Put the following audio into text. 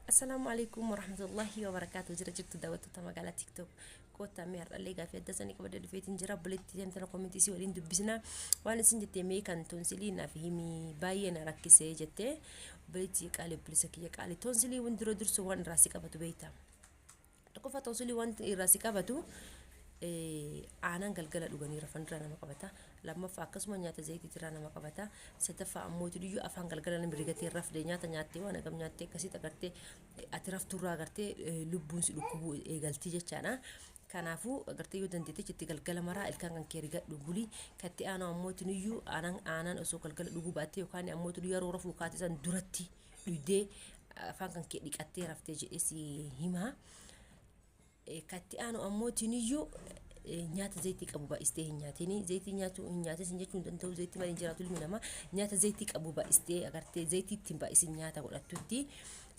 السلام عليكم ورحمة الله وبركاته. جرجت دوت تما على تيك توك كوتا مير اللي قاعد في دسني كبد الفيتين جرب بلتي انت كومنتي سي ولين دبسنا وانا سنجت مي كان تونسلينا فيمي باين ركسي جتة بلتي قال بلسكي قال تونسلي وندرو درسو وان راسي كبتو بيتا تكوفا تونسلي وان راسي كبتو aanan galgala dhuganii rafan nama qabata lammaffaa akkasuma nyaata zayitii irraa nama qabata sadaffaa ammoo iyyuu afaan galgala nama rigatee rafdee nyaata nyaattee waan agam nyaattee akkasitti agartee ati rafturraa agartee lubbuun si dhukkubuu eegaltii jechaadha. Kanaafuu agartee yoo dandeetee jetti galgala maraa ilkaan kan kee rigadhu bulii katti aanaa ammoo iyyuu aanan osoo galgala dhuguu baattee yookaan ammoo yeroo rafuu kaatisan duratti dhugdee afaan kan kee dhiqattee raftee jedhee si himaa. Katti aanu ammootiin iyyuu nyaata zayitii qabu baay'istee hin nyaatini zayitii nyaatu hin nyaatis hin jechuun danda'u zayitii malee jiraatu ilmi namaa nyaata zayitii qabu baay'istee agartee zayitii ittiin baay'isin nyaata godhattutti